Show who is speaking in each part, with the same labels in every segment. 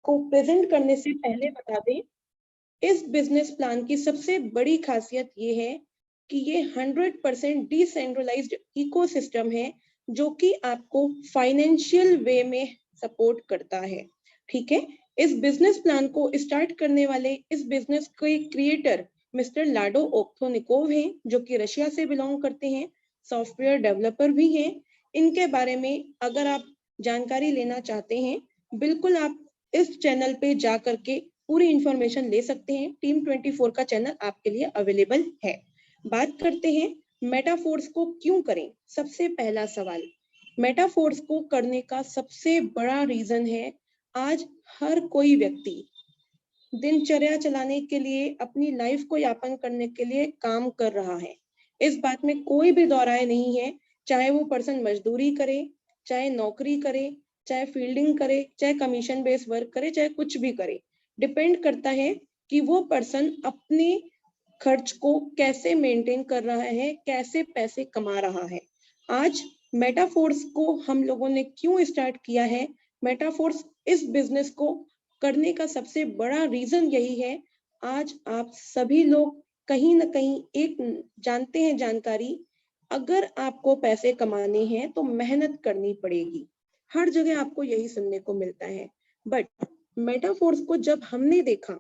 Speaker 1: को प्रेजेंट करने से पहले बता दें, इस बिजनेस प्लान की सबसे बड़ी खासियत ये है कि ये 100% डिसेंट्रलाइज्ड इकोसिस्टम है जो कि आपको फाइनेंशियल वे में सपोर्ट करता है। ठीक है, इस बिजनेस प्लान को स्टार्ट करने वाले इस बिजनेस के क्रिएटर मिस्टर लाडो ओक्थोनिकोव हैं, जो कि रशिया से बिलोंग करते हैं, सॉफ्टवेयर डेवलपर भी हैं। इनके बारे में अगर आप जानकारी लेना चाहते हैं, बिल्कुल आप इस चैनल पे जा करके पूरी इंफॉर्मेशन ले सकते हैं। टीम 24 का चैनल आपके लिए अवेलेबल है। बात करते हैं मेटाफोर्स को क्यों करें। सबसे पहला सवाल, मेटाफोर्स को करने का सबसे बड़ा रीजन है, आज हर कोई व्यक्ति दिनचर्या चलाने के लिए, अपनी लाइफ को यापन करने के लिए काम कर रहा है। इस बात में कोई भी दो राय नहीं है, चाहे वो पर्सन मजदूरी करे, चाहे नौकरी करे, चाहे फील्डिंग करे, चाहे कमीशन बेस्ड वर्क करे, चाहे कुछ भी करे। डिपेंड करता है कि वो पर्सन अपने खर्च को कैसे मेंटेन कर रहा है, कैसे पैसे कमा रहा है। आज मेटाफोर्स को हम लोगों ने क्यों स्टार्ट किया है, मेटाफोर्स इस बिजनेस को करने का सबसे बड़ा रीजन यही है। आज आप सभी लोग कहीं ना कहीं एक जानते हैं जानकारी, अगर आपको पैसे कमाने हैं तो मेहनत करनी पड़ेगी। हर जगह आपको यही सुनने को मिलता है। बट मेटाफोर्स को जब हमने देखा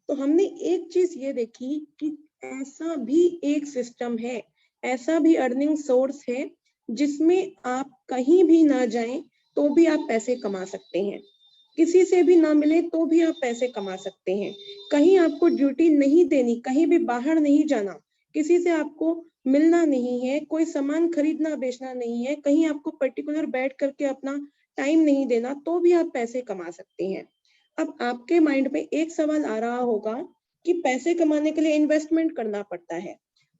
Speaker 1: तो हमने एक चीज ये देखी कि ऐसा भी एक सिस्टम है, ऐसा भी अर्निंग सोर्स है जिसमें आप कहीं भी ना जाएं तो भी आप पैसे कमा सकते हैं, किसी से भी ना मिले तो भी आप पैसे कमा सकते हैं। कहीं आपको ड्यूटी नहीं देनी, कहीं भी बाहर नहीं जाना, किसी से आपको मिलना नहीं है, कोई सामान खरीदना बेचना नहीं है, कहीं आपको पर्टिकुलर बैठ करके अपना टाइम नहीं देना, तो भी आप पैसे कमा सकते हैं। अब आपके माइंड में एक सवाल आ रहा होगा कि पैसे कमाने के लिए इन्वेस्टमेंट करना पड़ता है,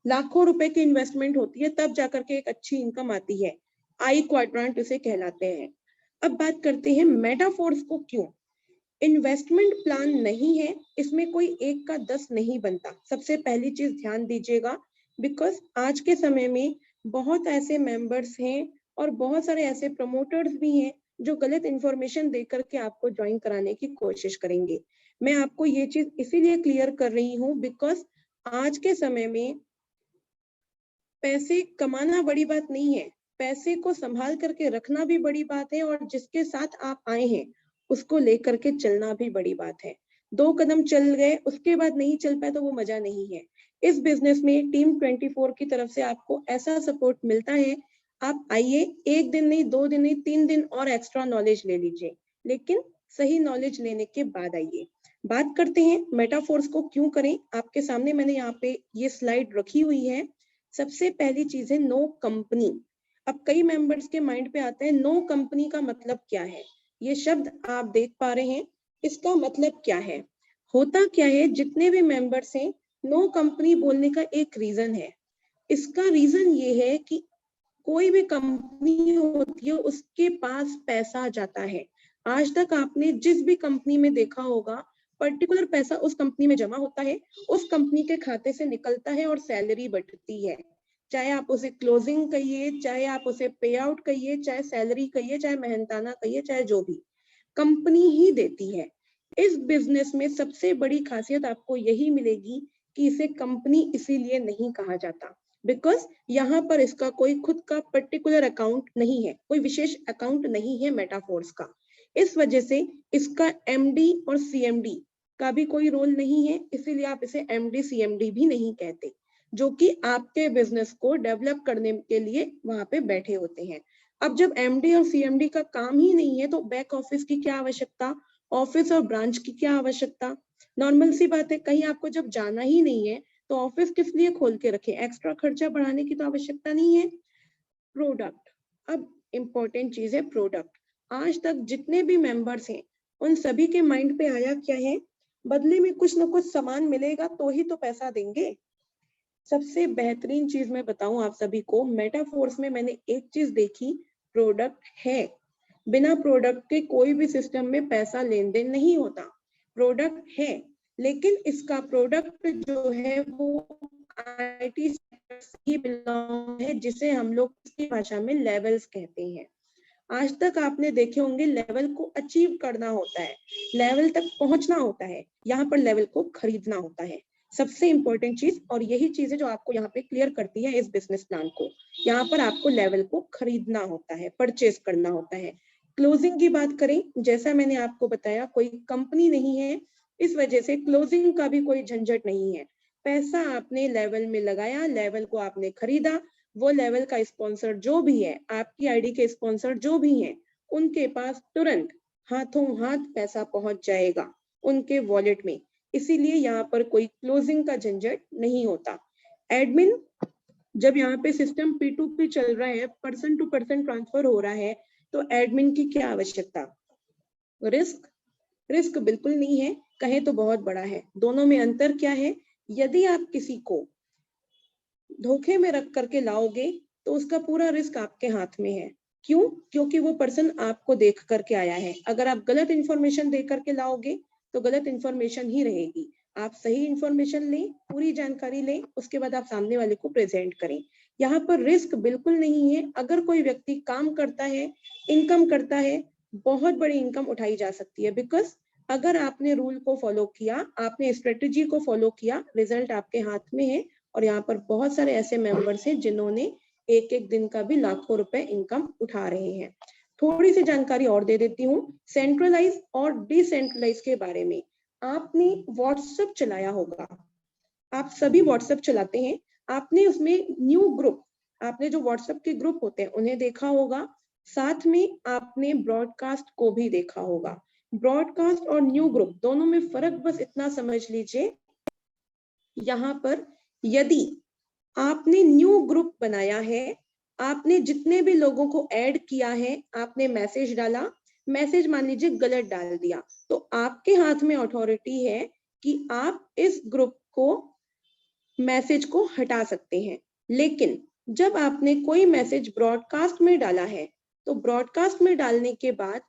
Speaker 1: लाखों रुपए की इन्वेस्टमेंट होती है, तब जाकर के एक अच्छी इनकम आती है। आई क्वाड्रेंट इसे कहलाते हैं। अब बात करते हैं मेटाफोर्स को क्यों। इन्वेस्टमेंट प्लान नहीं है, इसमें कोई एक का 10 नहीं बनता। सबसे पहली चीज ध्यान दीजिएगा, बिकॉज आज के समय में बहुत ऐसे मेंबर्स हैं और बहुत सारे ऐसे प्रमोटर्स भी हैं जो गलत इंफॉर्मेशन देकर के आपको ज्वाइन कराने की कोशिश करेंगे। मैं आपको ये चीज इसीलिए क्लियर कर रही हूँ बिकॉज आज के समय में पैसे कमाना बड़ी बात नहीं है, पैसे को संभाल करके रखना भी बड़ी बात है, और जिसके साथ आप आए हैं उसको लेकर के चलना भी बड़ी बात है। 2 कदम चल गए उसके बाद नहीं चल पाए तो वो मजा नहीं है। इस बिजनेस में टीम 24 की तरफ से आपको ऐसा सपोर्ट मिलता है, आप आइए, 1 दिन नहीं, 2 दिन नहीं, 3 दिन और एक्स्ट्रा नॉलेज ले लीजिए, लेकिन सही नॉलेज लेने के बाद आइए। बात करते हैं मेटाफोर्स को क्यों करें। आपके सामने मैंने यहाँ पे ये स्लाइड रखी हुई है। सबसे पहली चीज है नो कंपनी। अब कई मेंबर्स के माइंड पे आता है नो कंपनी का मतलब क्या है। ये शब्द आप देख पा रहे हैं, इसका मतलब क्या है, होता क्या है। जितने भी मेंबर्स हैं, नो कंपनी बोलने का एक रीजन है। इसका रीजन ये है कि कोई भी कंपनी होती है उसके पास पैसा जाता है। आज तक आपने जिस भी कंपनी में देखा होगा, पर्टिकुलर पैसा उस कंपनी में जमा होता है, उस कंपनी के खाते से निकलता है और सैलरी बढ़ती है। चाहे आप उसे क्लोजिंग कहिए, चाहे आप उसे पे आउट कहिए, चाहे सैलरी कहिए, चाहे मेहनताना कहिए, चाहे जो भी, कंपनी ही देती है। इस बिजनेस में सबसे बड़ी खासियत आपको यही मिलेगी कि इसे कंपनी इसीलिए नहीं कहा जाता बिकॉज यहाँ पर इसका कोई खुद का पर्टिकुलर अकाउंट नहीं है, कोई विशेष अकाउंट नहीं है मेटाफोर्स का। इस वजह से इसका एमडी और सीएमडी का भी कोई रोल नहीं है, इसीलिए आप इसे एमडी सीएमडी भी नहीं कहते, जो कि आपके बिजनेस को डेवलप करने के लिए वहां पे बैठे होते हैं। अब जब एमडी और सीएमडी का काम ही नहीं है तो बैक ऑफिस की क्या आवश्यकता, ऑफिस और ब्रांच की क्या आवश्यकता। नॉर्मल सी बात है, कहीं आपको जब जाना ही नहीं है तो ऑफिस किस लिए खोल के रखे, एक्स्ट्रा खर्चा बढ़ाने की तो आवश्यकता नहीं है। प्रोडक्ट, अब इंपॉर्टेंट चीज है प्रोडक्ट। आज तक जितने भी मेंबर्स हैं उन सभी के माइंड पे आया क्या है, बदले में कुछ ना कुछ सामान मिलेगा तो ही तो पैसा देंगे। सबसे बेहतरीन चीज मैं बताऊं आप सभी को, मेटाफोर्स में मैंने एक चीज देखी, प्रोडक्ट है। बिना प्रोडक्ट के कोई भी सिस्टम में पैसा लेन देन नहीं होता। प्रोडक्ट है, लेकिन इसका प्रोडक्ट जो है वो आईटी सेक्टर से ही बिलोंग है, जिसे हम लोग इसकी भाषा में लेवल्स कहते हैं। आज तक आपने देखे होंगे लेवल को अचीव करना होता है, लेवल तक पहुंचना होता है, यहाँ पर लेवल को खरीदना होता है। सबसे इंपॉर्टेंट चीज, और यही चीज है जो आपको यहाँ पे क्लियर करती है इस बिजनेस प्लान को। यहाँ पर आपको लेवल को खरीदना होता है, परचेज करना होता है। क्लोजिंग की बात करें, जैसा मैंने आपको बताया, कोई कंपनी नहीं है, इस वजह से क्लोजिंग का भी कोई झंझट नहीं है। पैसा आपने लेवल में लगाया, लेवल को आपने खरीदा, वो लेवल का स्पॉन्सर जो भी है, आपकी आईडी के स्पॉन्सर जो भी हैं, उनके पास तुरंत हाथों हाथ पैसा पहुंच जाएगा उनके वॉलेट में। इसीलिए यहाँ पर कोई क्लोजिंग का झंझट नहीं होता। एडमिन, जब यहाँ पे सिस्टम P2P चल रहा है, पर्सन टू पर्सन ट्रांसफर हो रहा है, तो एडमिन की क्या आवश्यकता? रिस्क बिल्कुल नहीं है, कहे तो बहुत बड़ा है। दोनों में अंतर क्या है? यदि आप किसी को धोखे में रख करके लाओगे तो उसका पूरा रिस्क आपके हाथ में है। क्यों? क्योंकि वो पर्सन आपको देख करके आया है। अगर आप गलत इंफॉर्मेशन दे करके लाओगे तो गलत इंफॉर्मेशन ही रहेगी। आप सही इंफॉर्मेशन लें, पूरी जानकारी लें, उसके बाद आप सामने वाले को प्रेजेंट करें। यहाँ पर रिस्क बिल्कुल नहीं है। अगर कोई व्यक्ति काम करता है, इनकम करता है, बहुत बड़ी इनकम उठाई जा सकती है। बिकॉज अगर आपने रूल को फॉलो किया, आपने स्ट्रेटेजी को फॉलो किया, रिजल्ट आपके हाथ में है। और यहाँ पर बहुत सारे ऐसे मेंबर्स हैं जिन्होंने एक एक दिन का भी लाखों रुपए इनकम उठा रहे हैं। थोड़ी सी जानकारी और दे देती हूँ सेंट्रलाइज और डिसेंट्रलाइज के बारे में। आपने व्हाट्सएप चलाया होगा, आप सभी व्हाट्सएप चलाते हैं, आपने उसमें न्यू ग्रुप, आपने जो व्हाट्सएप के ग्रुप होते हैं उन्हें देखा होगा, साथ में आपने ब्रॉडकास्ट को भी देखा होगा। ब्रॉडकास्ट और न्यू ग्रुप दोनों में फर्क बस इतना समझ लीजिए, यहाँ पर यदि आपने न्यू ग्रुप बनाया है, आपने जितने भी लोगों को ऐड किया है, आपने मैसेज डाला, मैसेज मान लीजिए गलत डाल दिया, तो आपके हाथ में अथॉरिटी है कि आप इस ग्रुप को, मैसेज को हटा सकते हैं। लेकिन जब आपने कोई मैसेज ब्रॉडकास्ट में डाला है, तो ब्रॉडकास्ट में डालने के बाद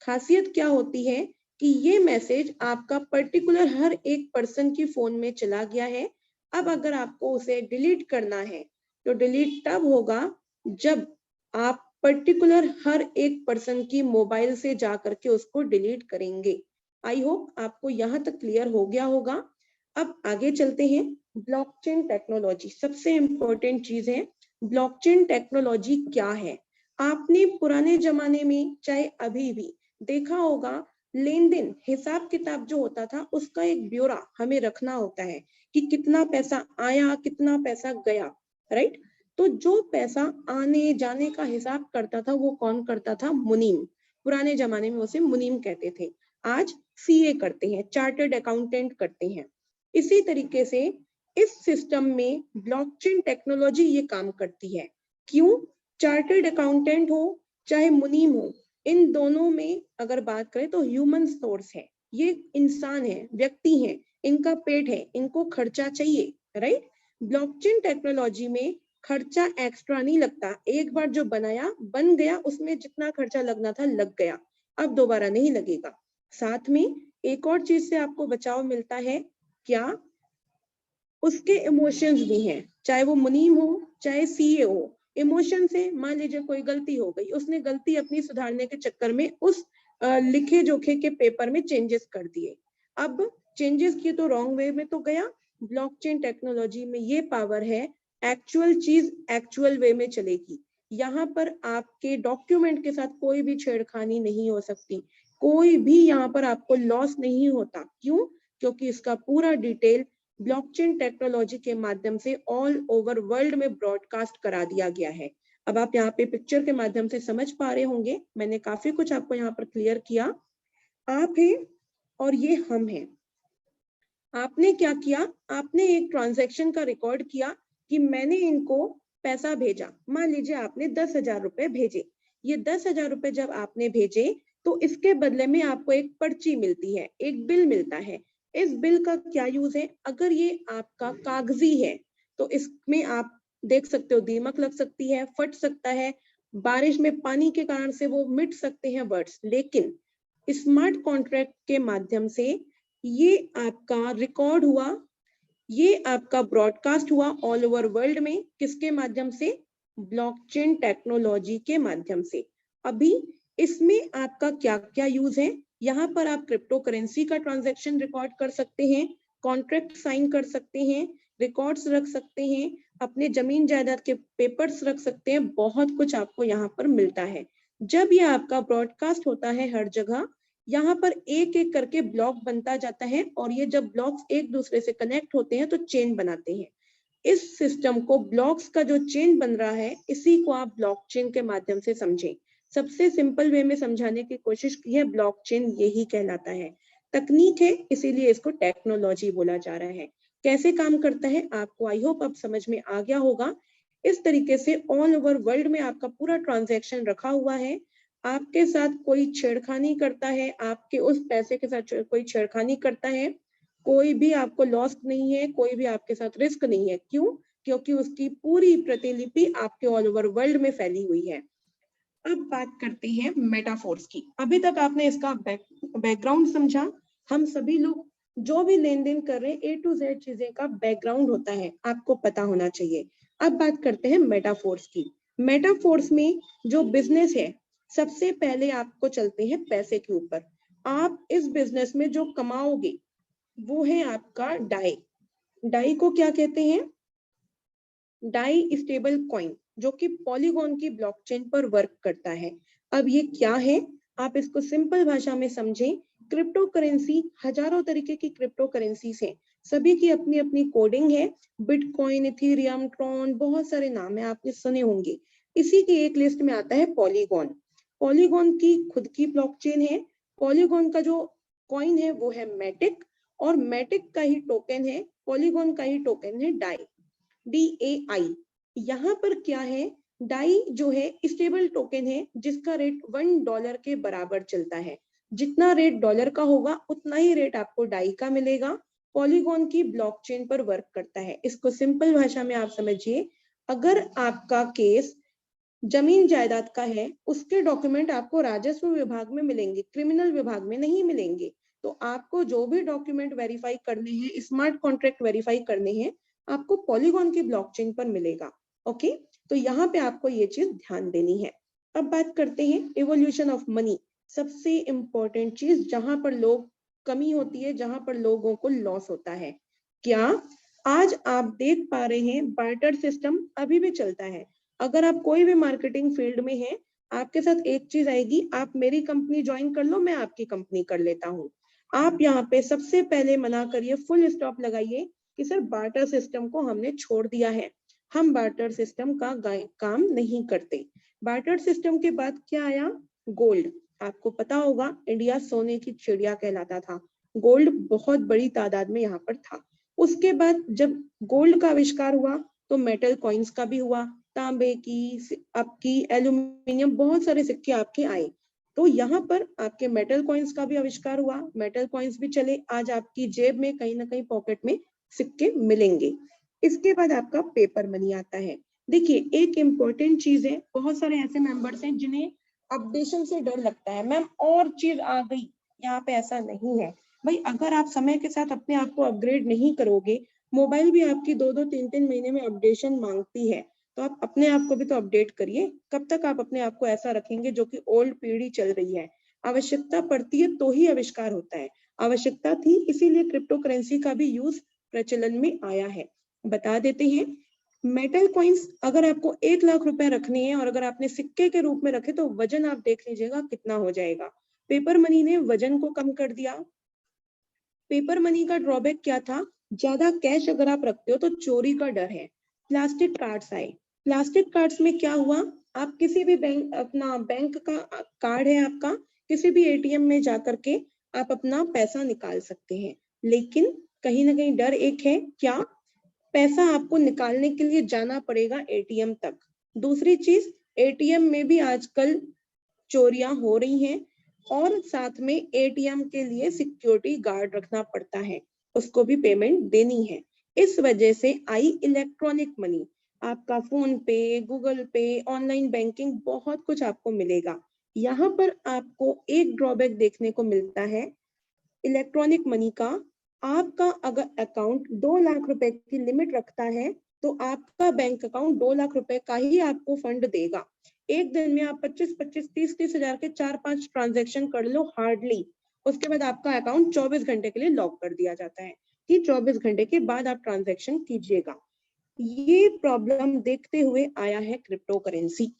Speaker 1: खासियत क्या होती है कि ये मैसेज आपका पर्टिकुलर हर एक पर्सन की फोन में चला गया है। अब अगर आपको उसे डिलीट करना है तो डिलीट तब होगा जब आप पर्टिकुलर हर एक पर्सन की मोबाइल से जा करके उसको डिलीट करेंगे। आई होप आपको यहाँ तक क्लियर हो गया होगा। अब आगे चलते हैं। ब्लॉकचेन टेक्नोलॉजी सबसे इंपॉर्टेंट चीज है। ब्लॉकचेन टेक्नोलॉजी क्या है? आपने पुराने जमाने में चाहे अभी भी देखा होगा, लेन देन, हिसाब किताब जो होता था उसका एक ब्यौरा हमें रखना होता है कि कितना पैसा आया, कितना पैसा गया, राइट? तो जो पैसा आने जाने का हिसाब करता था वो कौन करता था? मुनीम। पुराने जमाने में उसे मुनीम कहते थे। आज सीए करते हैं, चार्टर्ड अकाउंटेंट करते हैं। इसी तरीके से इस सिस्टम में ब्लॉकचेन टेक्नोलॉजी ये काम करती है। क्यों? चार्टर्ड अकाउंटेंट हो चाहे मुनीम हो, इन दोनों में अगर बात करें तो ह्यूमन सोर्स है, ये इंसान है, व्यक्ति है, इनका पेट है, इनको खर्चा चाहिए, राइट? ब्लॉकचेन टेक्नोलॉजी में खर्चा एक्स्ट्रा नहीं लगता। एक बार जो बनाया बन गया, उसमें जितना खर्चा लगना था लग गया, अब दोबारा नहीं लगेगा। साथ में एक और चीज से आपको बचाव मिलता है, क्या? उसके इमोशंस भी हैं, चाहे वो मुनीम हो चाहे सीए हो। इमोशन से मान लीजिए कोई गलती हो गई, उसने गलती अपनी सुधारने के चक्कर में उस लिखे जोखे के पेपर में चेंजेस कर दिए। अब चेंजेस किए तो रॉन्ग वे में तो गया। ब्लॉकचेन टेक्नोलॉजी में ये पावर है, एक्चुअल चीज एक्चुअल वे में चलेगी। यहाँ पर आपके डॉक्यूमेंट के साथ कोई भी छेड़खानी नहीं हो सकती, कोई भी यहाँ पर आपको लॉस नहीं होता। क्यों? क्योंकि इसका पूरा डिटेल ब्लॉकचेन टेक्नोलॉजी के माध्यम से ऑल ओवर वर्ल्ड में ब्रॉडकास्ट करा दिया गया है। अब आप यहाँ पे पिक्चर के माध्यम से समझ पा रहे होंगे, मैंने काफी कुछ आपको यहाँ पर क्लियर किया। आप हैं और ये हम हैं। आपने क्या किया? आपने एक ट्रांजैक्शन का रिकॉर्ड किया कि मैंने इनको पैसा भेजा। मान लीजिए आपने 10,000 रुपए भेजे। ये 10,000 रुपए जब आपने भेजे तो इसके बदले में आपको एक पर्ची मिलती है, एक बिल मिलता है। इस बिल का क्या यूज है? अगर ये आपका कागजी है तो इसमें आप देख सकते हो दीमक लग सकती है, फट सकता है, बारिश में पानी के कारण से वो मिट सकते हैं वर्ड्स। लेकिन स्मार्ट कॉन्ट्रैक्ट के माध्यम से ये आपका रिकॉर्ड हुआ, ये आपका ब्रॉडकास्ट हुआ ऑल ओवर वर्ल्ड में। किसके माध्यम से? ब्लॉकचेन टेक्नोलॉजी के माध्यम से। अभी इसमें आपका क्या क्या यूज है, यहाँ पर आप क्रिप्टो करेंसी का ट्रांजैक्शन रिकॉर्ड कर सकते हैं, कॉन्ट्रैक्ट साइन कर सकते हैं, रिकॉर्ड्स रख सकते हैं, अपने जमीन जायदाद के पेपर्स रख सकते हैं, बहुत कुछ आपको यहाँ पर मिलता है। जब ये आपका ब्रॉडकास्ट होता है हर जगह, यहाँ पर एक एक करके ब्लॉक बनता जाता है, और ये जब ब्लॉक्स एक दूसरे से कनेक्ट होते हैं तो चेन बनाते हैं। इस सिस्टम को, ब्लॉक्स का जो चेन बन रहा है, इसी को आप ब्लॉकचेन के माध्यम से समझें। सबसे सिंपल वे में समझाने की कोशिश की है, ब्लॉकचेन यही कहलाता है। तकनीक है, इसीलिए इसको टेक्नोलॉजी बोला जा रहा है। कैसे काम करता है आपको आई होप अब समझ में आ गया होगा। इस तरीके से ऑल ओवर वर्ल्ड में आपका पूरा ट्रांजैक्शन रखा हुआ है। आपके साथ कोई छेड़खानी करता है, आपके उस पैसे के साथ कोई छेड़खानी करता है, कोई भी आपको लॉस नहीं है, कोई भी आपके साथ रिस्क नहीं है। क्यों? क्योंकि उसकी पूरी प्रतिलिपि आपके ऑल ओवर वर्ल्ड में फैली हुई है। अब बात करते हैं मेटाफोर्स की। अभी तक आपने इसका बैकग्राउंड समझा। हम सभी लोग जो भी लेन देन कर रहे हैं, A to Z चीजें का बैकग्राउंड होता है, आपको पता होना चाहिए। अब बात करते हैं मेटाफोर्स की। मेटाफोर्स में जो बिजनेस है, सबसे पहले आपको चलते हैं पैसे के ऊपर। आप इस बिजनेस में जो कमाओगे वो है आपका डाई। डाई को क्या कहते हैं? डाई स्टेबल कॉइन, जो कि पॉलीगॉन की ब्लॉकचेन पर वर्क करता है। अब ये क्या है, आप इसको सिंपल भाषा में समझें। क्रिप्टो करेंसी, हजारों तरीके की क्रिप्टो करेंसीज हैं, सभी की अपनी अपनी कोडिंग है। बिटकॉइन, इथेरियम, ट्रॉन, बहुत सारे नाम है, आपने सुने होंगे। इसी की एक लिस्ट में आता है पॉलीगॉन। पॉलीगॉन की खुद की ब्लॉकचेन है। पॉलीगॉन का जो कॉइन है वो है मैटिक, और मैटिक का ही टोकन है, पॉलीगॉन का ही टोकन है डाई, DAI। यहाँ पर क्या है, डाई जो है स्टेबल टोकन है, जिसका रेट $1 के बराबर चलता है। जितना रेट डॉलर का होगा उतना ही रेट आपको डाई का मिलेगा। पॉलीगॉन की ब्लॉकचेन पर वर्क करता है। इसको सिंपल भाषा में आप समझिए, अगर आपका केस जमीन जायदाद का है, उसके डॉक्यूमेंट आपको राजस्व विभाग में मिलेंगे, क्रिमिनल विभाग में नहीं मिलेंगे। तो आपको जो भी डॉक्यूमेंट वेरीफाई करने हैं, स्मार्ट कॉन्ट्रैक्ट वेरीफाई करने हैं, आपको पॉलीगॉन की ब्लॉकचेन पर मिलेगा। ओके, तो यहाँ पे आपको ये चीज ध्यान देनी है। अब बात करते हैं इवोल्यूशन ऑफ मनी। सबसे इंपॉर्टेंट चीज, जहां पर लोग कमी होती है, जहां पर लोगों को लॉस होता है। क्या आज आप देख पा रहे हैं, बार्टर सिस्टम अभी भी चलता है। अगर आप कोई भी मार्केटिंग फील्ड में हैं, आपके साथ एक चीज आएगी, आप मेरी कंपनी ज्वाइन कर लो, मैं आपकी कंपनी कर लेता हूँ। आप यहाँ पे सबसे पहले मना करिए, फुल स्टॉप लगाइए कि सर बार्टर सिस्टम को हमने छोड़ दिया है, हम बार्टर सिस्टम का काम नहीं करते। बार्टर सिस्टम के बाद क्या आया? गोल्ड। आपको पता होगा, इंडिया सोने की चिड़िया कहलाता था। गोल्ड बहुत बड़ी तादाद में यहाँ पर था। उसके बाद जब गोल्ड का आविष्कार हुआ तो मेटल कॉइन्स का भी हुआ, तांबे की, आपकी एल्यूमिनियम, बहुत सारे सिक्के आपके आए। तो यहाँ पर आपके मेटल कॉइन्स का भी आविष्कार हुआ, मेटल कॉइन्स भी चले। आज आपकी जेब में कहीं ना कहीं पॉकेट में सिक्के मिलेंगे। इसके बाद आपका पेपर मनी आता है। देखिए, एक इम्पोर्टेंट चीज है, बहुत सारे ऐसे मेंबर्स हैं जिन्हें अपडेशन से डर लगता है, मैम और चीज आ गई। यहाँ पे ऐसा नहीं है भाई, अगर आप समय के साथ अपने आप को अपग्रेड नहीं करोगे, मोबाइल भी आपकी 2-2, 3-3 महीने में अपडेशन मांगती है, तो आप अपने आप को भी तो अपडेट करिए। कब तक आप अपने आप को ऐसा रखेंगे जो कि ओल्ड पीढ़ी चल रही है? आवश्यकता पड़ती है तो ही आविष्कार होता है। आवश्यकता थी, इसीलिए क्रिप्टो करेंसी का भी यूज प्रचलन में आया है। बता देते हैं, मेटल कॉइन्स अगर आपको 1 लाख रुपए रखने हैं, और अगर आपने सिक्के के रूप में रखे, तो वजन आप देख लीजिएगा कितना हो जाएगा। पेपर मनी ने वजन को कम कर दिया। पेपर मनी का ड्रॉबैक क्या था? ज्यादा कैश अगर आप रखते हो तो चोरी का डर है। प्लास्टिक कार्ड्स आए। प्लास्टिक कार्ड्स में क्या हुआ, आप किसी भी बैंक, अपना बैंक का कार्ड है आपका, किसी भी ATM में जाकर के आप अपना पैसा निकाल सकते हैं। लेकिन कहीं ना कहीं डर एक है, क्या? पैसा आपको निकालने के लिए जाना पड़ेगा ATM तक। दूसरी चीज, ATM में भी आजकल चोरियां हो रही हैं, और साथ में ATM के लिए सिक्योरिटी गार्ड रखना पड़ता है, उसको भी पेमेंट देनी है। इस वजह से आई इलेक्ट्रॉनिक मनी। आपका फोन पे, गूगल पे, ऑनलाइन बैंकिंग, बहुत कुछ आपको मिलेगा। यहाँ पर आपको एक ड्रॉबैक देखने को मिलता है इलेक्ट्रॉनिक मनी का। आपका अगर अकाउंट 2 लाख रुपए की लिमिट रखता है, तो आपका बैंक अकाउंट 2 लाख रुपए का ही आपको फंड देगा। एक दिन में आप 25-25, 30-30 हजार के 4-5 ट्रांजेक्शन कर लो हार्डली, उसके बाद आपका अकाउंट 24 घंटे के लिए लॉक कर दिया जाता है कि 24 घंटे के बाद आप ट्रांजेक्शन कीजिएगा। ये प्रॉब्लम देखते हुए आया है क्रिप्टो करेंसी।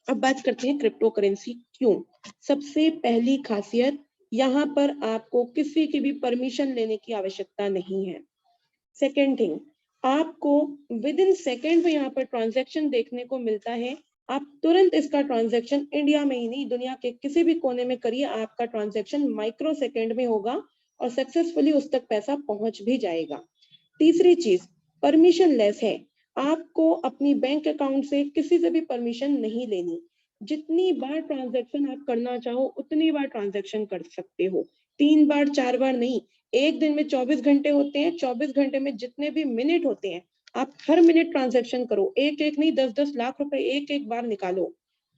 Speaker 1: अब बात करते हैं क्रिप्टो करेंसी क्यों। सबसे पहली खासियत, यहाँ पर आपको किसी की भी परमिशन लेने की आवश्यकता नहीं है। सेकेंड थिंग, आपको विद इन सेकेंड में यहाँ पर ट्रांजेक्शन देखने को मिलता है। आप तुरंत इसका ट्रांजेक्शन इंडिया में ही नहीं, दुनिया के किसी भी कोने में करिए, आपका ट्रांजेक्शन माइक्रो सेकेंड में होगा और सक्सेसफुली उस तक पैसा पहुंच भी जाएगा। तीसरी चीज, परमिशन लेस है। आपको अपनी बैंक अकाउंट से किसी से भी परमिशन नहीं लेनी। जितनी बार ट्रांजैक्शन आप करना चाहो उतनी बार ट्रांजैक्शन कर सकते हो, 3 बार 4 बार नहीं। एक दिन में 24 घंटे होते हैं, 24 घंटे में जितने भी मिनट होते हैं आप हर मिनट ट्रांजैक्शन करो, एक एक नहीं 10-10 लाख रुपए एक एक बार निकालो।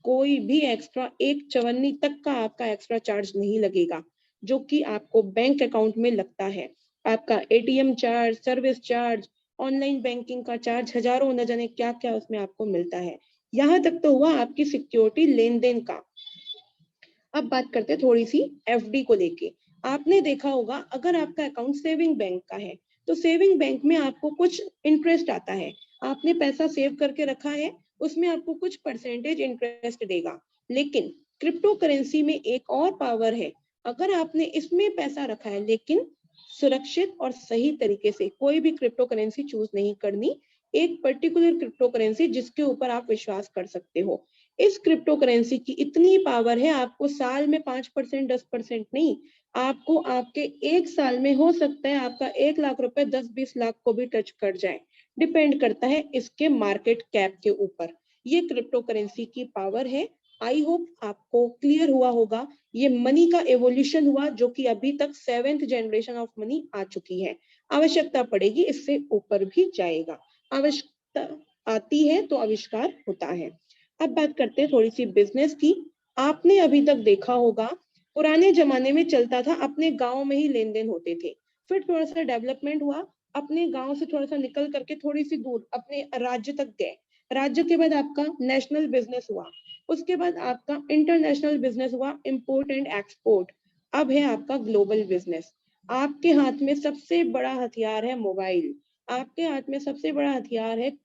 Speaker 1: कोई भी एक्स्ट्रा एक चवन्नी तक का आपका एक्स्ट्रा चार्ज नहीं लगेगा, जो कि आपको बैंक अकाउंट में लगता है। आपका ATM charge, service charge, online banking का चार्ज, हजारों न जाने क्या क्या उसमें आपको मिलता है। यहाँ तक तो हुआ आपकी सिक्योरिटी लेन देन का। अब बात करते हैं थोड़ी सी एफडी को लेके। आपने देखा होगा अगर आपका अकाउंट सेविंग बैंक का है तो सेविंग बैंक में आपको कुछ इंटरेस्ट आता है। आपने पैसा सेव करके रखा है, उसमें आपको कुछ परसेंटेज इंटरेस्ट देगा। लेकिन क्रिप्टो करेंसी में एक और पावर है, अगर आपने इसमें पैसा रखा है लेकिन सुरक्षित और सही तरीके से, कोई भी क्रिप्टो करेंसी चूज नहीं करनी, एक पर्टिकुलर क्रिप्टो करेंसी जिसके ऊपर आप विश्वास कर सकते हो। इस क्रिप्टो करेंसी की इतनी पावर है, आपको साल में 5% 10% नहीं, आपको आपके एक साल में हो सकता है आपका 1 लाख रुपए 10-20 लाख को भी टच कर जाए। डिपेंड करता है इसके मार्केट कैप के ऊपर। ये क्रिप्टो करेंसी की पावर है। आई होप आपको क्लियर हुआ होगा। ये मनी का एवोल्यूशन हुआ जो कि अभी तक 7th जनरेशन ऑफ मनी आ चुकी है। आवश्यकता पड़ेगी इससे ऊपर भी जाएगा। आवश्यकता आती है तो आविष्कार होता है। अब बात करते हैं थोड़ी सी बिजनेस की। आपने अभी तक देखा होगा पुराने जमाने में चलता था, अपने गांव में ही लेन देन होते थे, फिर थोड़ा सा डेवलपमेंट हुआ, अपने गांव से थोड़ा सा निकल करके थोड़ी सी दूर अपने राज्य तक गए। राज्य के बाद आपका नेशनल बिजनेस हुआ, उसके बाद आपका इंटरनेशनल बिजनेस हुआ, इंपोर्ट एंड एक्सपोर्ट। अब है आपका ग्लोबल बिजनेस। आपके हाथ में सबसे बड़ा हथियार है मोबाइल, आपके हाथ में सबसे बड़ा हथियार है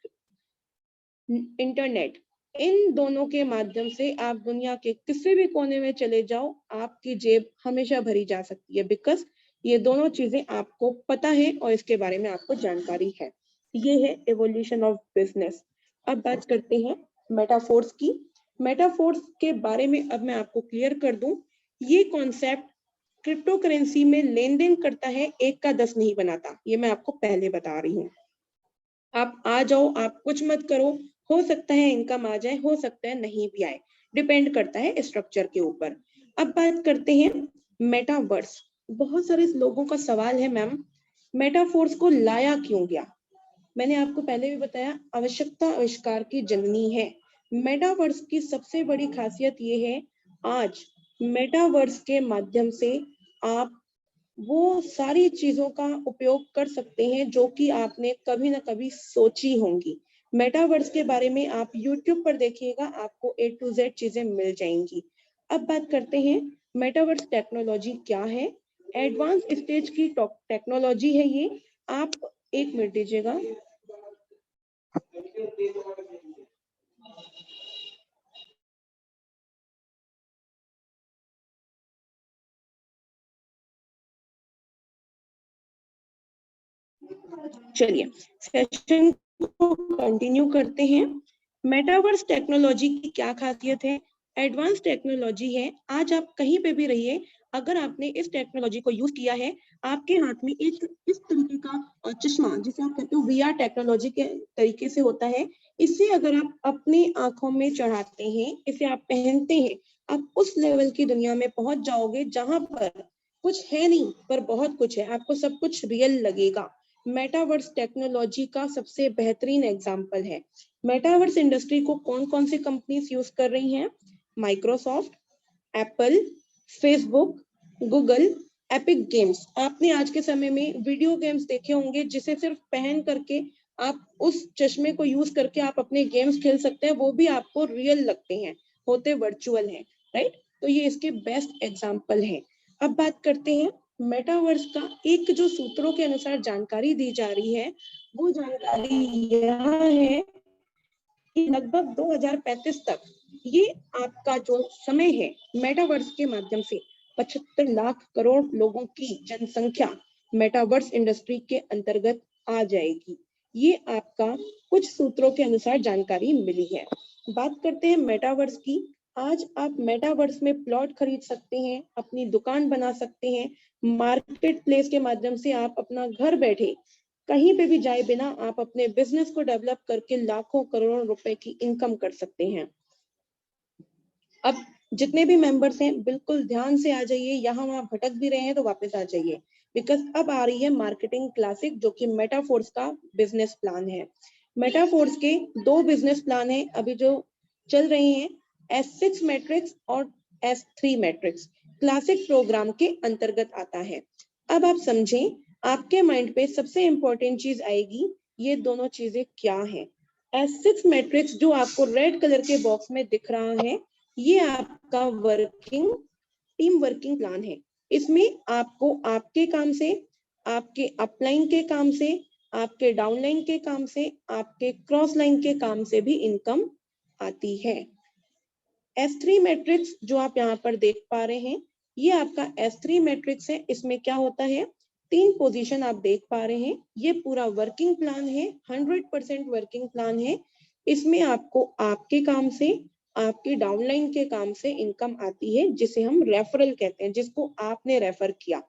Speaker 1: इंटरनेट। इन दोनों के माध्यम से आप दुनिया के किसी भी कोने में चले जाओ, आपकी जेब हमेशा भरी जा सकती है, बिकॉज ये दोनों चीजें आपको पता है और इसके बारे में आपको जानकारी है। ये है एवोल्यूशन ऑफ बिजनेस। अब बात करते हैं मेटाफोर्स की। मेटाफोर्स के बारे में अब मैं आपको क्लियर कर दूं। ये कॉन्सेप्ट क्रिप्टो करेंसी में लेन देन करता है, 1 का 10 नहीं बनाता, ये मैं आपको पहले बता रही हूँ। आप आ जाओ, आप कुछ मत करो, हो सकता है इनकम आ जाए, हो सकता है नहीं भी आए, डिपेंड करता है स्ट्रक्चर के ऊपर। अब बात करते हैं मेटावर्स। बहुत सारे लोगों का सवाल है मैम, मेटाफोर्स को लाया क्यों गया। मैंने आपको पहले भी बताया, आवश्यकता आविष्कार की जननी है। मेटावर्स की सबसे बड़ी खासियत ये है, आज मेटावर्स के माध्यम से आप वो सारी चीजों का उपयोग कर सकते हैं जो कि आपने कभी ना कभी सोची होंगी। मेटावर्स के बारे में आप YouTube पर देखिएगा, आपको A to Z चीजें मिल जाएंगी। अब बात करते हैं मेटावर्स टेक्नोलॉजी क्या है। एडवांस स्टेज की टेक्नोलॉजी है ये। आप 1 मिनट दीजिएगा। चलिए सेशन को कंटिन्यू करते हैं। मेटावर्स टेक्नोलॉजी की क्या खासियत है। एडवांस टेक्नोलॉजी है। आज आप कहीं पे भी रहिए, अगर आपने इस टेक्नोलॉजी को यूज किया है, आपके हाथ में एक इस तरीके का चश्मा, जिसे आप कहते हो VR टेक्नोलॉजी के तरीके से होता है, इसे अगर आप अपनी आंखों में चढ़ाते हैं, इसे आप पहनते हैं, आप उस लेवल की दुनिया में पहुंच जाओगे जहां पर कुछ है नहीं पर बहुत कुछ है, आपको सब कुछ रियल लगेगा। मेटावर्स टेक्नोलॉजी का सबसे बेहतरीन एग्जाम्पल है। मेटावर्स इंडस्ट्री को कौन कौन सी कंपनीज यूज कर रही हैं। Microsoft, Apple, Facebook, Google, epic games. आपने आज के समय में वीडियो गेम्स देखे होंगे जिसे सिर्फ पहन करके आप उस चश्मे को यूज करके आप अपने गेम्स खेल सकते हैं, वो भी आपको रियल लगते हैं। होते वर्चुअल हैं, राइट। तो ये इसके बेस्ट एग्जाम्पल हैं। अब बात करते हैं मेटावर्स का एक जो सूत्रों के अनुसार जानकारी दी जा रही है, वो जानकारी यह है कि लगभग 2035 तक ये आपका जो समय है, मेटावर्स के माध्यम से 75 लाख करोड़ लोगों की जनसंख्या मेटावर्स इंडस्ट्री के अंतर्गत आ जाएगी। ये आपका कुछ सूत्रों के अनुसार जानकारी मिली है। बात करते हैं मेटावर्स की। आज आप मेटावर्स में प्लॉट खरीद सकते हैं, अपनी दुकान बना सकते हैं, मार्केट प्लेस के माध्यम से आप अपना घर बैठे कहीं पे भी जाए बिना आप अपने बिजनेस को डेवलप करके लाखों करोड़ों रुपए की इनकम कर सकते हैं। अब जितने भी मेंबर्स हैं बिल्कुल ध्यान से आ जाइए, यहाँ वहां भटक भी रहे हैं तो वापस आ जाइए, बिकॉज अब आ रही है मार्केटिंग क्लासिक, जो कि मेटाफोर्स का बिजनेस प्लान है। मेटाफोर्स के 2 बिजनेस प्लान है अभी जो चल रहे हैं, S6 मैट्रिक्स और S3 मैट्रिक्स क्लासिक प्रोग्राम के अंतर्गत आता है। अब आप समझें, आपके माइंड पे सबसे इंपॉर्टेंट चीज आएगी, ये दोनों चीजें क्या है। S6 मैट्रिक्स जो आपको रेड कलर के बॉक्स में दिख रहा है, ये आपका टीम वर्किंग प्लान है। इसमें आपको आपके काम से, आपके अपलाइन के काम से, आपके डाउनलाइन के काम से, आपके क्रॉस लाइन के काम से भी इनकम आती है। S3 मैट्रिक्स जो आप यहाँ पर देख पा रहे हैं, ये आपका S3 मैट्रिक्स है। इसमें क्या होता है, 3 पोजीशन आप देख पा रहे हैं। ये पूरा वर्किंग प्लान है, 100% वर्किंग प्लान है। इसमें आपको आपके काम से, आपके डाउनलाइन के काम से इनकम आती है, जिसे हम रेफरल कहते हैं, जिसको आपने रेफर किया।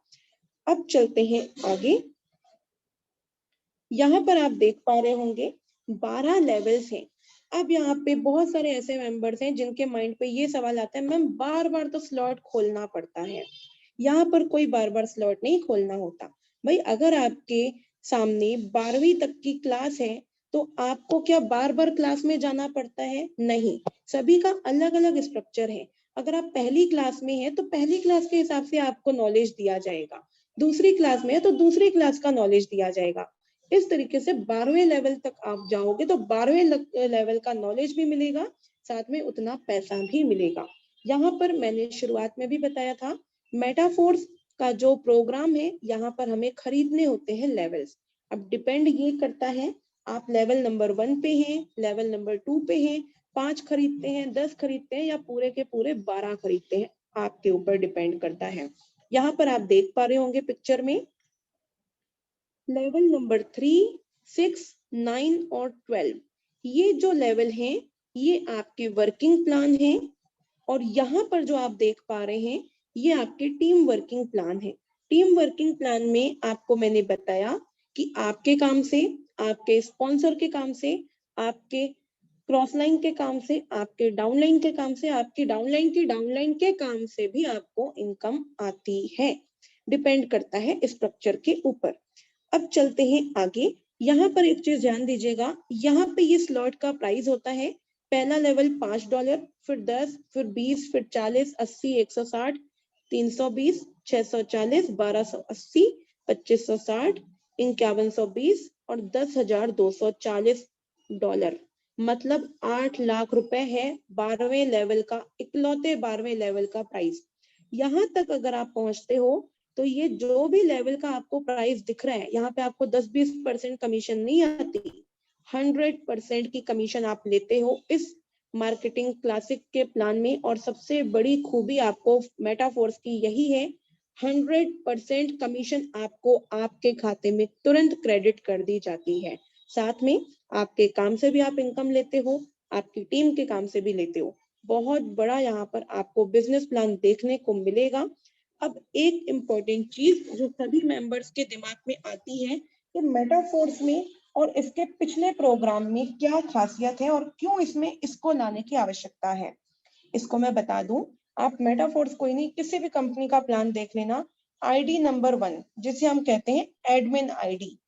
Speaker 1: अब चलते हैं आगे। यहाँ पर आप देख पा रहे होंगे 12 लेवल्स हैं। अब यहाँ पे बहुत सारे ऐसे मेंबर्स हैं जिनके माइंड पे ये सवाल आता है, मैम बार बार तो स्लॉट खोलना पड़ता है। यहाँ पर कोई बार बार स्लॉट नहीं खोलना होता भाई। अगर आपके सामने 12वीं तक की क्लास है तो आपको क्या बार बार क्लास में जाना पड़ता है? नहीं, सभी का अलग अलग स्ट्रक्चर है। अगर आप पहली क्लास में है तो पहली क्लास के हिसाब से आपको नॉलेज दिया जाएगा, दूसरी क्लास में है तो दूसरी क्लास का नॉलेज दिया जाएगा। इस तरीके से 12वें लेवल तक आप जाओगे तो 12वें लेवल का नॉलेज भी मिलेगा, साथ में उतना पैसा भी मिलेगा। यहाँ पर मैंने शुरुआत में भी बताया था, मेटाफोर्स का जो प्रोग्राम है, यहाँ पर हमें खरीदने होते हैं लेवल्स। अब डिपेंड ये करता है आप लेवल नंबर 1 पे हैं, लेवल नंबर 2 पे हैं, 5 खरीदते हैं, 10 खरीदते हैं या पूरे के पूरे 12 खरीदते हैं, आपके ऊपर डिपेंड करता है। यहाँ पर आप देख पा रहे होंगे पिक्चर में लेवल नंबर 3, 6, 9 और 12, ये जो लेवल हैं ये आपके वर्किंग प्लान हैं। और यहाँ पर जो आप देख पा रहे हैं ये आपके टीम वर्किंग प्लान है। टीम वर्किंग प्लान में आपको मैंने बताया कि आपके काम से, आपके स्पॉन्सर के काम से, आपके क्रॉस लाइन के काम से, आपके डाउनलाइन के काम से, आपकी डाउनलाइन के काम से भी आपको इनकम आती है। डिपेंड करता है स्ट्रक्चर के ऊपर। अब चलते हैं आगे। यहाँ पर एक चीज ध्यान दीजिएगा, यहाँ पे ये स्लॉट का प्राइस होता है। पहला लेवल $5, फिर 10, फिर 20, फिर 40, 80, 160, 320, 640, 1280, 2560, 5120 और $10,240। मतलब 8 लाख रुपए है 12वें लेवल का, इकलौते 12वें लेवल का प्राइस। यहाँ तक अगर आप पहुंचते हो तो ये जो भी लेवल का आपको प्राइस दिख रहा है, यहाँ पे आपको 10-20% कमीशन नहीं आती, 100% की कमीशन आप लेते हो इस मार्केटिंग क्लासिक के प्लान में। और सबसे बड़ी खूबी आपको मेटाफोर्स की यही है, 100% कमीशन आपको आपके खाते में तुरंत क्रेडिट कर दी जाती है। साथ में आपके काम से भी आप इनकम लेते हो, आपकी टीम के काम से भी लेते हो। बहुत बड़ा यहाँ पर आपको बिजनेस प्लान देखने को मिलेगा। अब एक इम्पोर्टेंट चीज जो सभी मेंबर्स के दिमाग में आती है कि मेटाफोर्स में और इसके पिछले प्रोग्राम में क्या खासियत है और क्यों इसमें इसको लाने की आवश्यकता है। इसको मैं बता दूं, आप मेटाफोर्स कोई नहीं, किसी भी कंपनी का प्लान देख लेना, आईडी नंबर 1 जिसे हम कहते हैं एडमिन आईडी,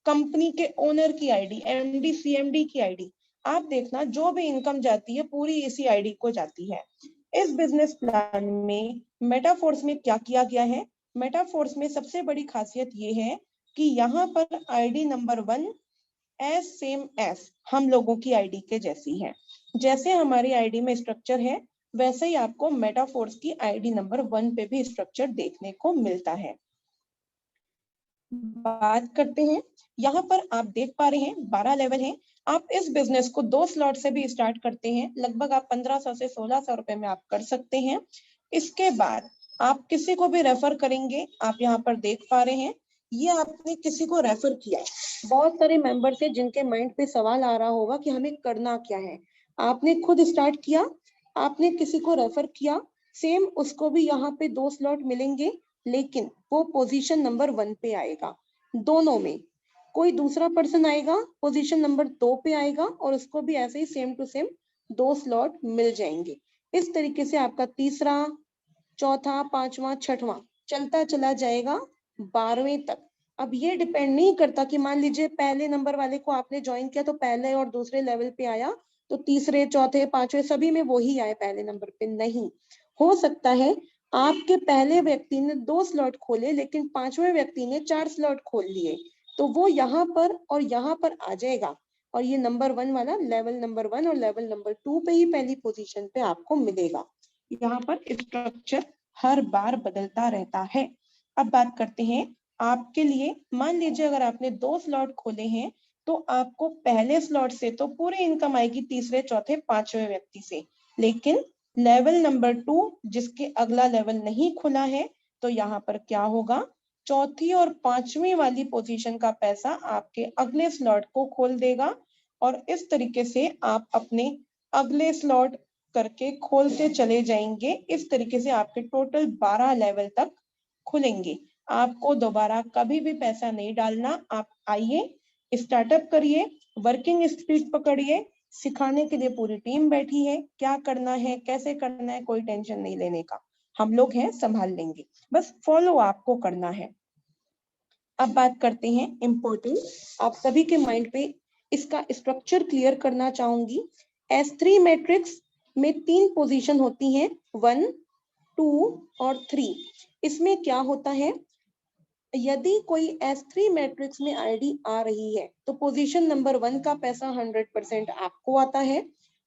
Speaker 1: कंपनी के ओनर की आईडी, एमडी सीएमडी की आईडी, आप देखना जो भी इनकम जाती है पूरी इसी आईडी को जाती है। इस बिजनेस प्लान में मेटाफोर्स में क्या किया गया है, मेटाफोर्स में सबसे बड़ी खासियत ये है कि यहाँ पर ID number 1 as same as हम लोगों की आईडी के जैसी है। जैसे हमारी आईडी में स्ट्रक्चर है वैसे ही आपको मेटाफोर्स की आईडी नंबर 1 पे भी स्ट्रक्चर देखने को मिलता है। बात करते हैं, यहाँ पर आप देख पा रहे हैं 12 लेवल हैं। आप इस बिजनेस को 2 स्लॉट से भी स्टार्ट करते हैं, लगभग आप 1500 से 1600 रुपए में आप कर सकते हैं। इसके बाद आप किसी को भी रेफर करेंगे, आप यहाँ पर देख पा रहे हैं ये आपने किसी को रेफर किया। बहुत सारे मेंबर्स हैं जिनके माइंड पे सवाल आ रहा होगा कि हमें करना क्या है। आपने खुद स्टार्ट किया, आपने किसी को रेफर किया, सेम उसको भी यहाँ पे 2 स्लॉट मिलेंगे, लेकिन वो पोजीशन नंबर 1 पे आएगा। दोनों में कोई दूसरा पर्सन आएगा पोजीशन नंबर 2 पे आएगा और उसको भी ऐसे ही सेम टू सेम 2 स्लॉट मिल जाएंगे। इस तरीके से आपका तीसरा, चौथा, पांचवा, छठवां चलता चला जाएगा 12वें तक। अब ये डिपेंड नहीं करता कि मान लीजिए पहले नंबर वाले को आपने ज्वाइन किया तो पहले और दूसरे लेवल पे आया तो तीसरे, चौथे, पांचवे सभी में वही आए पहले नंबर पे। नहीं, हो सकता है आपके पहले व्यक्ति ने 2 स्लॉट खोले लेकिन 5वें व्यक्ति ने 4 स्लॉट खोल लिए, तो वो यहाँ पर और यहाँ पर आ जाएगा और ये नंबर 1 वाला लेवल नंबर 1 और लेवल नंबर 2 पे ही पहली पोजीशन पे आपको मिलेगा। यहाँ पर स्ट्रक्चर हर बार बदलता रहता है। अब बात करते हैं आपके लिए, मान लीजिए अगर आपने 2 स्लॉट खोले हैं तो आपको पहले स्लॉट से तो पूरी इनकम आएगी तीसरे, चौथे, पांचवें व्यक्ति से, लेकिन लेवल नंबर 2 जिसके अगला लेवल नहीं खुला है तो यहाँ पर क्या होगा, चौथी और पांचवी वाली पोजीशन का पैसा आपके अगले स्लॉट को खोल देगा और इस तरीके से आप अपने अगले स्लॉट करके खोलते चले जाएंगे। इस तरीके से आपके टोटल 12 लेवल तक खुलेंगे। आपको दोबारा कभी भी पैसा नहीं डालना। आप आइए, स्टार्टअप करिए, वर्किंग स्पीड पकड़िए, सिखाने के लिए पूरी टीम बैठी है, क्या करना है, कैसे करना है, कोई टेंशन नहीं लेने का, हम लोग हैं, संभाल लेंगे, बस फॉलो आपको करना है। अब बात करते हैं इम्पोर्टेंट, आप सभी के माइंड पे इसका स्ट्रक्चर क्लियर करना चाहूंगी। S3 मैट्रिक्स में 3 पोजीशन होती हैं, 1, 2 और 3। इसमें क्या होता है, यदि कोई S3 मैट्रिक्स में आईडी आ रही है तो पोजीशन नंबर 1 का पैसा 100% आपको आता है,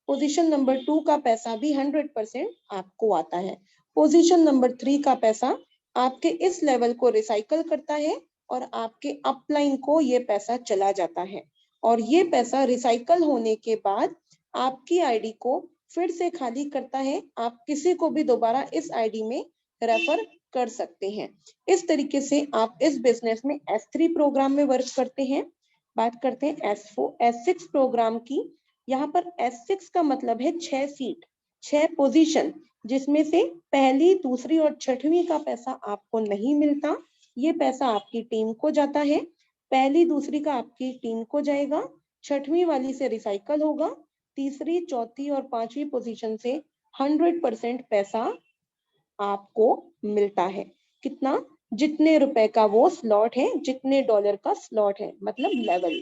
Speaker 1: पोजीशन नंबर 2 का पैसा भी 100% आपको आता है, पोजीशन नंबर 3 का पैसा आपके इस लेवल को रिसाइकल करता है और आपके अपलाइन को ये पैसा चला जाता है और ये पैसा रिसाइकल होने के बाद आपकी आईडी को फिर से खाली करता है। आप किसी को भी दोबारा इस आईडी में रेफर कर सकते हैं। इस तरीके से आप इस बिजनेस में S3 प्रोग्राम में वर्क करते हैं। बात करते हैं S6 प्रोग्राम की। यहाँ पर S6 का मतलब है 6 सीट, 6 पोजीशन, जिसमें से पहली, दूसरी और छठवीं का पैसा आपको नहीं मिलता, ये पैसा आपकी टीम को जाता है। पहली, दूसरी का आपकी टीम को जाएगा, छठवीं वाली से रिसाइकल होगा, तीसरी, चौथी और पांचवी पोजीशन से 100% पैसा आपको मिलता है। कितना, जितने रुपए का वो स्लॉट है, जितने डॉलर का स्लॉट है, मतलब लेवल।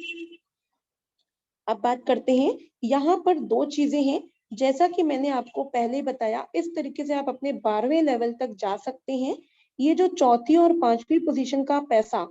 Speaker 1: अब बात करते हैं, यहाँ पर 2 चीजें हैं, जैसा कि मैंने आपको पहले बताया, इस तरीके से आप अपने 12वें लेवल तक जा सकते हैं। ये जो चौथी और पांचवी पोजीशन का पैसा,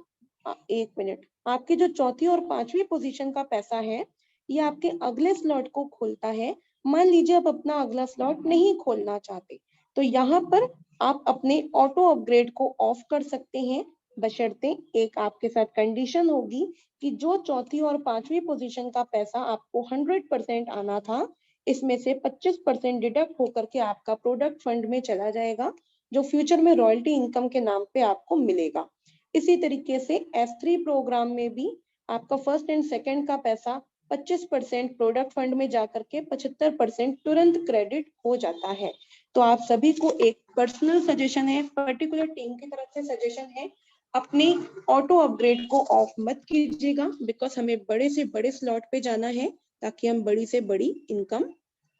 Speaker 1: एक मिनट, आपकी जो चौथी और पांचवी पोजीशन का पैसा है ये आपके अगले स्लॉट को खोलता है। मान लीजिए आप अपना अगला स्लॉट नहीं खोलना चाहते तो यहाँ पर आप अपने ऑटो अपग्रेड को ऑफ कर सकते हैं, बशर्ते एक आपके साथ कंडीशन होगी कि जो चौथी और पांचवी पोजीशन का पैसा आपको 100% आना था, इसमें से 25% डिडक्ट होकर के आपका प्रोडक्ट फंड में चला जाएगा, जो फ्यूचर में रॉयल्टी इनकम के नाम पे आपको मिलेगा। इसी तरीके से S3 प्रोग्राम में भी आपका फर्स्ट एंड सेकंड का पैसा 25% प्रोडक्ट फंड में जाकर के 75% तुरंत क्रेडिट हो जाता है। तो आप सभी को एक पर्सनल सजेशन है, पर्टिकुलर टीम की तरफ से सजेशन है, अपने ऑटो अपग्रेड को ऑफ मत कीजिएगा, बिकॉज हमें बड़े से बड़े स्लॉट पे जाना है ताकि हम बड़ी से बड़ी इनकम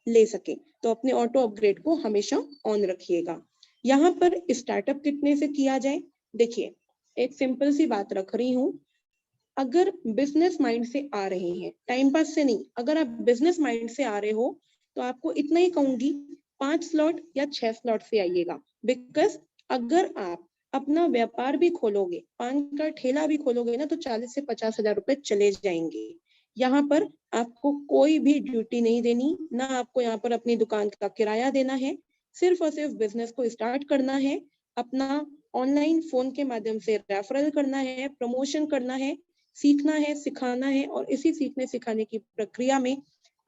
Speaker 1: ले सके। तो अपने ऑटो अपग्रेड को हमेशा ऑन रखिएगा। यहाँ पर स्टार्टअप कितने से किया जाए, देखिए एक सिंपल सी बात रख रही हूँ, अगर बिजनेस माइंड से आ रहे हैं, टाइम पास से नहीं, अगर आप बिजनेस माइंड से आ रहे हो तो आपको इतना ही कहूंगी, 5 स्लॉट या 6 स्लॉट से आइएगा। बिकॉज अगर आप अपना व्यापार भी खोलोगे, पान का ठेला भी खोलोगे ना, तो 40 से 50 हजार रुपए चले जाएंगे। यहाँ पर आपको कोई भी ड्यूटी नहीं देनी, ना आपको यहाँ पर अपनी दुकान का किराया देना है, सिर्फ और सिर्फ बिजनेस को स्टार्ट करना है, अपना ऑनलाइन फोन के माध्यम से रेफरल करना है, प्रमोशन करना है, सीखना है, सिखाना है, और इसी सीखने सिखाने की प्रक्रिया में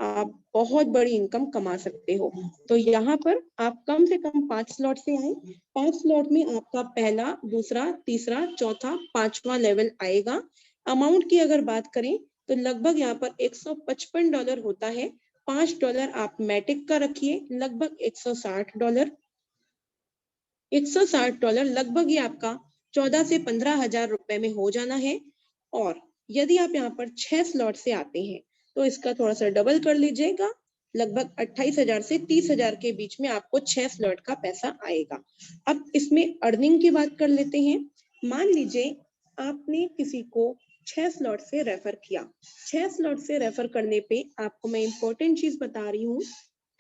Speaker 1: आप बहुत बड़ी इनकम कमा सकते हो। तो यहाँ पर आप कम से कम 5 स्लॉट से आए। 5 स्लॉट में आपका पहला, दूसरा, तीसरा, चौथा, 5वां लेवल आएगा। अमाउंट की अगर बात करें तो लगभग यहाँ पर $155 होता है। $5 आप मैटिक का रखिए, लगभग $160। $160 लगभग ये आपका 14 से 15 हजार रुपए में हो जाना है। और यदि आप यहाँ पर 6 स्लॉट से आते हैं तो इसका थोड़ा सा डबल कर लीजिएगा, लगभग 28,000 से 30,000 के बीच में आपको 6 स्लॉट का पैसा आएगा। अब इसमें अर्निंग की बात कर लेते हैं। मान लीजिए आपने किसी को 6 स्लॉट से रेफर किया। 6 स्लॉट से रेफर करने पे आपको मैं इंपॉर्टेंट चीज बता रही हूँ,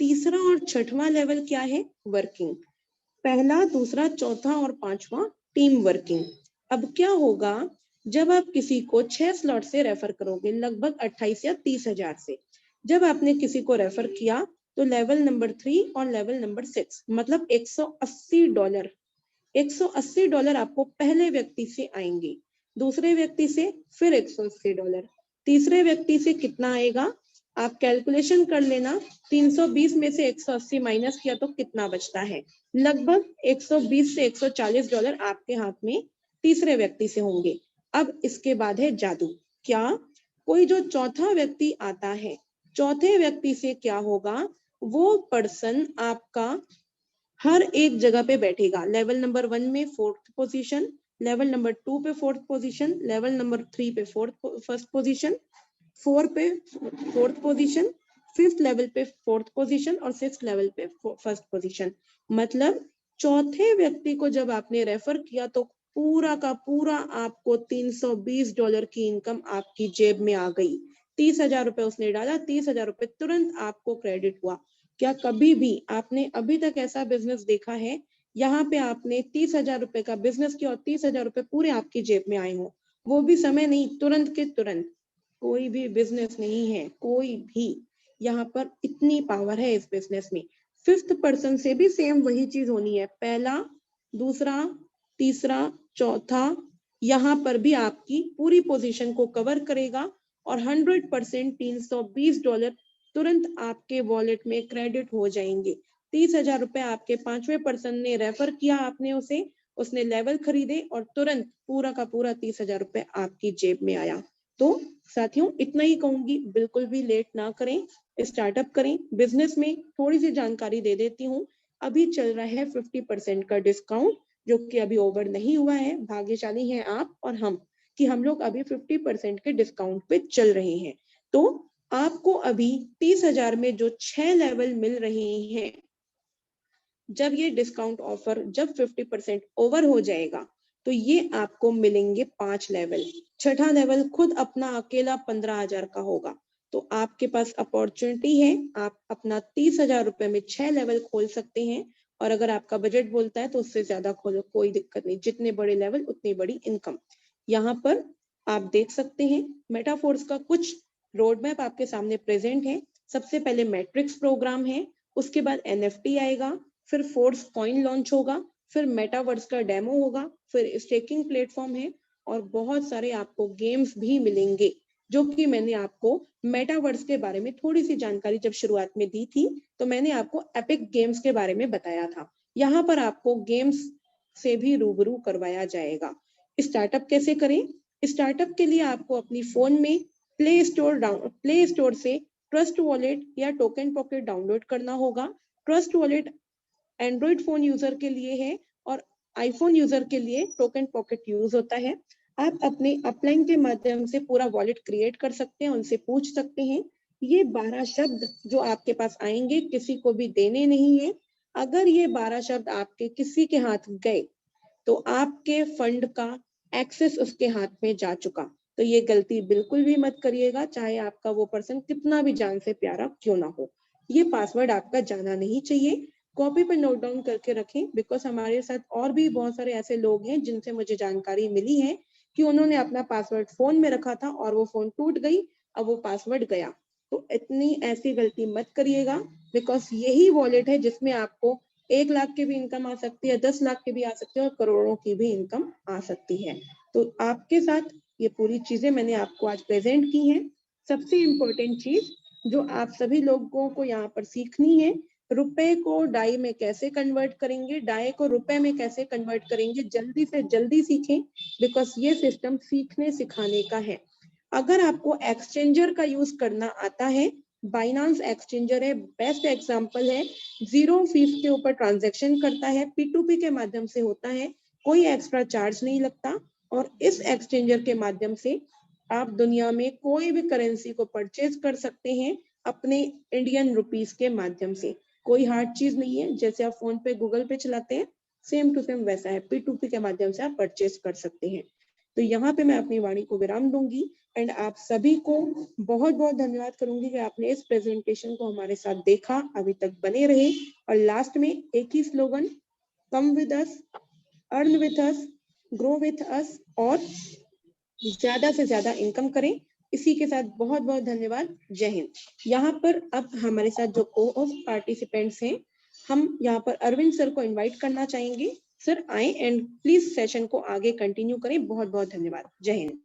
Speaker 1: तीसरा और छठवां लेवल क्या है? वर्किंग। पहला, दूसरा, चौथा और 5वां टीम वर्किंग। अब क्या होगा जब आप किसी को 6 स्लॉट से रेफर करोगे, लगभग 28 या 30 हजार से जब आपने किसी को रेफर किया तो लेवल नंबर 3 और लेवल नंबर 6 मतलब $180। $180 आपको पहले व्यक्ति से आएंगे, दूसरे व्यक्ति से फिर $180, तीसरे व्यक्ति से कितना आएगा आप कैलकुलेशन कर लेना। 320 में से 180 माइनस किया तो कितना बचता है? लगभग 120 से $140 आपके हाथ में तीसरे व्यक्ति से होंगे। अब इसके बाद है जादू। क्या? कोई जो चौथा व्यक्ति आता है, चौथे व्यक्ति से क्या होगा? वो पर्सन आपका हर एक जगह पे बैठेगा। लेवल नंबर 1 में 4th पोजीशन, लेवल नंबर 2 पे 4th पोजीशन, लेवल नंबर 3 पे फर्स्ट पोजीशन, 4 पे 4th पोजीशन, 5th लेवल पे 4th पोजीशन और 6th लेवल पे फर्स्ट पोजीशन। मतलब चौथे व्यक्ति को जब आपने रेफर किया तो पूरा का पूरा आपको $320 की इनकम आपकी जेब में आ गई। 30,000 रुपए उसने डाला, 30,000 रुपए तुरंत आपको क्रेडिट हुआ। क्या कभी भी आपने अभी तक ऐसा बिजनेस देखा है यहाँ पे आपने 30,000 रुपए का बिजनेस किया और 30,000 रुपए पूरे आपकी जेब में आए हो? वो भी समय नहीं, तुरंत के तुरंत। कोई भी बिजनेस नहीं है, कोई भी। यहाँ पर इतनी पावर है इस बिजनेस में। 5th पर्सन से भी सेम वही चीज होनी है। पहला, दूसरा, तीसरा, चौथा, यहाँ पर भी आपकी पूरी पोजीशन को कवर करेगा और 100% $320 तुरंत आपके वॉलेट में क्रेडिट हो जाएंगे। 30,000 रुपए आपके 5वें पर्सन ने रेफर किया, आपने उसे, उसने लेवल खरीदे और तुरंत पूरा का पूरा 30,000 रुपए आपकी जेब में आया। तो साथियों इतना ही कहूंगी, बिल्कुल भी लेट ना करें, स्टार्टअप करें। बिजनेस में थोड़ी सी जानकारी दे देती हूँ। अभी चल रहा है 50% का डिस्काउंट, जो कि अभी ओवर नहीं हुआ है। भाग्यशाली हैं आप और हम कि हम लोग अभी 50% के डिस्काउंट पे चल रहे हैं। तो आपको अभी 30,000 में जो 6 लेवल मिल रहे हैं, जब ये डिस्काउंट ऑफर जब 50% ओवर हो जाएगा तो ये आपको मिलेंगे 5 लेवल। छठा लेवल खुद अपना अकेला 15,000 का होगा। तो आपके पास अपॉर्चुनिटी है, आप अपना 30,000 रुपए में 6 लेवल खोल सकते हैं। और अगर आपका बजट बोलता है तो उससे ज्यादा खोलो, कोई दिक्कत नहीं। जितने बड़े लेवल उतनी बड़ी इनकम। यहाँ पर आप देख सकते हैं मेटाफोर्स का कुछ रोड मैप आपके सामने प्रेजेंट है। सबसे पहले मैट्रिक्स प्रोग्राम है, उसके बाद NFT आएगा, फिर फोर्स कॉइन लॉन्च होगा, फिर मेटावर्स का डेमो होगा, फिर स्टेकिंग प्लेटफॉर्म है और बहुत सारे आपको गेम्स भी मिलेंगे, जो कि मैंने आपको मेटावर्स के बारे में थोड़ी सी जानकारी जब शुरुआत में दी थी तो मैंने आपको एपिक गेम्स के बारे में बताया था। यहाँ पर आपको गेम्स से भी रूबरू करवाया जाएगा। स्टार्टअप कैसे करें? स्टार्टअप के लिए आपको अपनी फोन में प्ले स्टोर से ट्रस्ट वॉलेट या टोकन पॉकेट डाउनलोड करना होगा। Trust wallet Android phone user के लिए है और आईफोन यूजर के लिए टोकन पॉकेट यूज होता है। आप अपने अपलाइन के माध्यम से पूरा वॉलेट क्रिएट कर सकते हैं, उनसे पूछ सकते हैं। ये 12 शब्द जो आपके पास आएंगे किसी को भी देने नहीं है। अगर ये 12 शब्द आपके किसी के हाथ गए तो आपके फंड का एक्सेस उसके हाथ में जा चुका। तो ये गलती बिल्कुल भी मत करिएगा, चाहे आपका वो पर्सन कितना भी जान से प्यारा क्यों ना हो। ये पासवर्ड आपका जाना नहीं चाहिए। कॉपी पर नोट डाउन करके रखें, बिकॉज हमारे साथ और भी बहुत सारे ऐसे लोग हैं जिनसे मुझे जानकारी मिली है कि उन्होंने अपना पासवर्ड फोन में रखा था और वो फोन टूट गई अब वो पासवर्ड गया। तो इतनी ऐसी गलती मत करिएगा, बिकॉज यही वॉलेट है जिसमें आपको 1 लाख की भी इनकम आ सकती है, 10 लाख की भी आ सकती है और करोड़ों की भी इनकम आ सकती है। तो आपके साथ ये पूरी चीजें मैंने आपको आज प्रेजेंट की हैं। सबसे इम्पोर्टेंट चीज जो आप सभी लोगों को यहाँ पर सीखनी है, रुपए को डाई में कैसे कन्वर्ट करेंगे, डाई को रुपए में कैसे कन्वर्ट करेंगे, जल्दी से जल्दी सीखें, बिकॉज ये सिस्टम सीखने सिखाने का है। अगर आपको एक्सचेंजर का यूज करना आता है, बाइनांस एक्सचेंजर है, बेस्ट एग्जांपल है, 0 फीस के ऊपर ट्रांजैक्शन करता है, P2P के माध्यम से होता है, कोई एक्स्ट्रा चार्ज नहीं लगता, और इस एक्सचेंजर के माध्यम से आप दुनिया में कोई भी करेंसी को परचेज कर सकते हैं अपने इंडियन रुपीस के माध्यम से। कोई हार्ड चीज नहीं है, जैसे आप फोन पे गूगल पे चलाते हैं, सेम टू सेम वैसा है, P2P के माध्यम से आप परचेज कर सकते हैं। तो यहाँ पे मैं अपनी वाणी को विराम दूंगी एंड आप सभी को बहुत बहुत धन्यवाद करूंगी कि आपने इस प्रेजेंटेशन को हमारे साथ देखा, अभी तक बने रहे। और लास्ट में एक ही slogan, come with us, earn with us, grow with us, और ज्यादा से ज्यादा इनकम करें। इसी के साथ बहुत बहुत धन्यवाद। जय हिंद। यहाँ पर अब हमारे साथ जो को-होस्ट पार्टिसिपेंट्स हैं, हम यहाँ पर अरविंद सर को इनवाइट करना चाहेंगे। सर आए एंड प्लीज सेशन को आगे कंटिन्यू करें। बहुत बहुत धन्यवाद। जय हिंद।